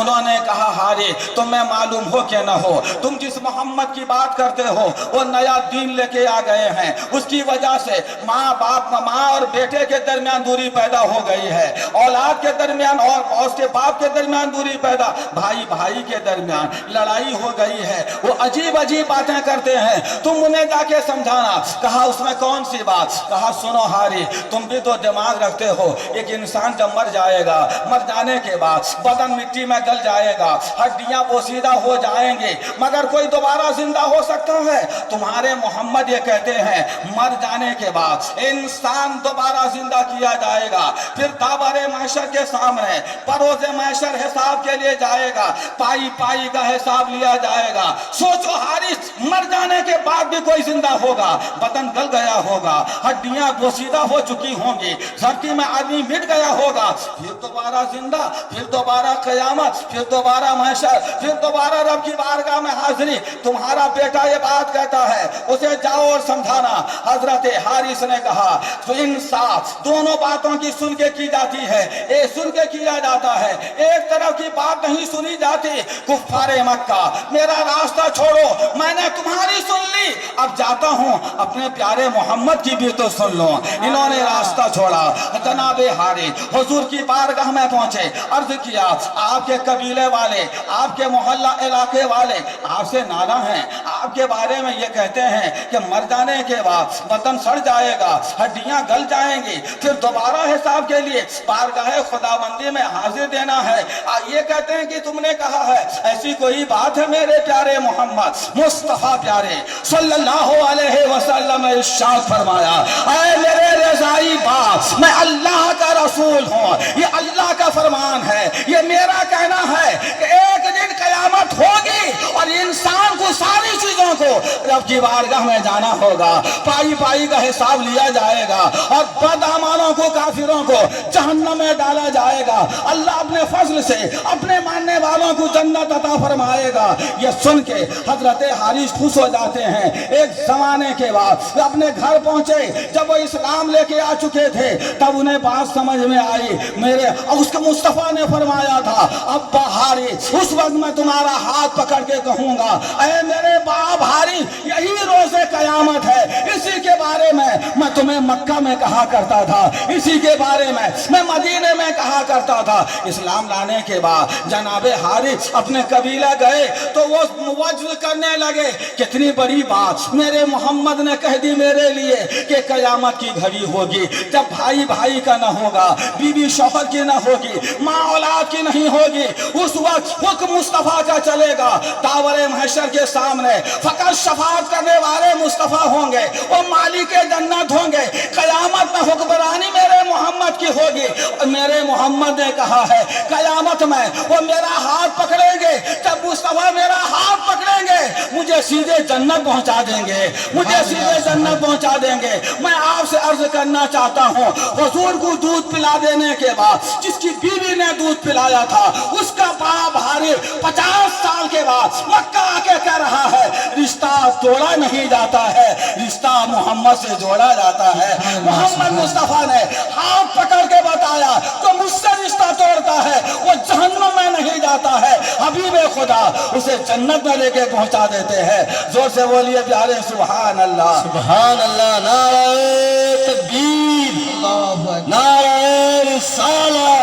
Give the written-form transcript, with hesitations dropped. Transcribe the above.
انہوں نے کہا ہارے تمہیں معلوم ہو کہ نہ ہو تم جس محمد کی بات کرتے ہو وہ نیا دین لے کے آ گئے ہیں، اس کی وجہ سے ماں اور بیٹے کے درمیان دوری پیدا ہو گئی ہے، اولاد کے درمیان اور اس کے باپ کے درمیان دوری پیدا، بھائی بھائی کے درمیان لڑائی ہو گئی ہے، وہ عجیب عجیب باتیں کرتے ہیں، تم انہیں جا کے سمجھانا۔ کہا اس میں کون سی بات؟ کہا سنو ہاری تم بھی تو دماغ رکھتے ہو، ایک انسان جب مر جائے گا، مر جانے کے بعد بدن مٹی میں گل جائے گا، ہڈیاں بوسیدہ ہو جائیں گے، مگر کوئی دوبارہ زندہ ہو سکتا ہے؟ تمہارے محمد یہ کہتے ہیں مر جانے کے بعد انسان دوبارہ زندہ کیا جائے گا، پھر داور محشر کے سامنے پروز محشر حساب کے لیے جائے گا، پائی پائی کا حساب لیا جائے گا۔ سوچو حارث مر جانے کے بعد بھی کوئی زندہ ہوگا، بدن گل گیا ہوگا، ہڈیاں بوسیدہ ہو چکی ہوں گی، دھرتی میں آدمی مٹ گیا ہوگا، پھر دوبارہ زندہ، پھر دوبارہ قیامت، پھر دوبارہ محشر، پھر دوبارہ رب کی بارگاہ میں حاضری۔ تمہارا بیٹا یہ بات کہتا ہے، اسے جاؤ اور سمجھانا۔ حضرت حارث نے کہا تو انصاف دونوں باتوں کی سن کے کی جاتی ہے، ایک سن کے کیا جاتا ہے، ایک طرف کی بات نہیں سنی جاتی۔ کفار مکہ میرا راستہ چھوڑو، میں نے تمہاری سن لی، اب جاتا ہوں اپنے پیارے محمد کی بھی تو سن لو۔ انہوں نے راستہ چھوڑا، جناب حارث حضور کی بارگاہ میں پہنچے، عرض کیا آپ کے قبیلے والے، آپ کے محلہ علاقے والے آپ سے ناراض ہیں، آپ کے بارے میں یہ کہتے ہیں کہ مر جانے کے بعد بدن سڑ جائے گا، ہڈیاں گل جائیں گی، پھر دوبارہ حساب کے لیے بارگاہ خداوندی میں حاضر دینا ہے۔ یہ کہتے ہیں کہ تم نے کہا ہے، ایسی کوئی بات ہے میرے پیارے محمد مصطفیٰ پیارے صلی اللہ علیہ وسلم نے ارشاد فرمایا، اے میرے رضائی باپ میں اللہ کا رسول ہوں، یہ اللہ کا فرمان ہے، یہ میرا کہنا ہے کہ ایک دن قیامت ہوگی اور انسان کو ساری چیزوں کو رب کی بارگاہ میں جانا ہوگا، پائی پائی کا حساب لیا جائے گا اور بدعمالوں کو کافروں کو جہنم میں ڈالا جائے گا۔ اللہ اپنے فضل سے اپنے ماننے والوں کو جنت عطا فرمائے گا۔ یہ سن کے حضرت حارث خوش ہو جاتے ہیں۔ ایک زمانے کے بعد اپنے گھر پہنچے، جب وہ اسلام لے کے آ چکے تھے تب انہیں بات سمجھ میں آئی، میرے اس کے مصطفیٰ نے فرمایا تھا ابا حارث، اس وقت میں تمہارا ہاتھ پکڑ کے کہوں گا اے میرے باپ حارث یہی روز قیامت ہے، اسی کے بارے میں تمہیں مکہ میں کہا کرتا تھا، اسی کے بارے میں مدینے میں کہا کرتا تھا۔ اسلام لانے کے بعد جناب حارث اپنے قبیلہ گئے تو وہ موجز کرنے لگے، کتنی بڑی بات میرے محمد نے کہہ دی میرے لیے کہ قیامت کی گھڑی ہوگی جب بھائی بھائی کا نہ ہوگا، بیوی شوہر کی نہ ہوگی، ماں اولاد کی نہیں ہوگی، اس وقت حکم مصطفیٰ کا چلے گا۔ داور محشر کے سامنے فقط شفاعت کرنے والے مصطفیٰ ہوں گے، وہ مالک جنت ہوں گے، قیامت میں حکمرانی میرے محمد کی ہوگی۔ اور میرے محمد نے کہا ہے قیامت میں وہ میرا ہاتھ پکڑیں گے، جب مصطفیٰ میرا ہاتھ پکڑیں گے مجھے سیدھے جنت پہنچا دیں گے، مجھے سیدھے جنت پہنچا دیں گے۔ میں آپ سے عرض کرنا چاہتا ہوں، حضور کو دودھ پلا دینے کے بعد جس کی بیوی نے دودھ پلایا تھا اس کا باپ حارث 50 سال کے بعد مکہ آ کے کہہ رہا ہے رشتہ توڑا نہیں جاتا ہے، رشتہ محمد سے جوڑا جاتا ہے۔ محمد مصطفیٰ نے ہاتھ پکڑ کے بتایا تو مجھ سے رشتہ توڑتا ہے وہ جہنم میں نہیں جاتا ہے، حبیب خدا اسے جنت میں لے کے پہنچا دیتے ہیں۔ زور سے بولیے پیارے سبحان اللہ، سبحان اللہ، نعرہ تکبیر، نعرہ رسالہ،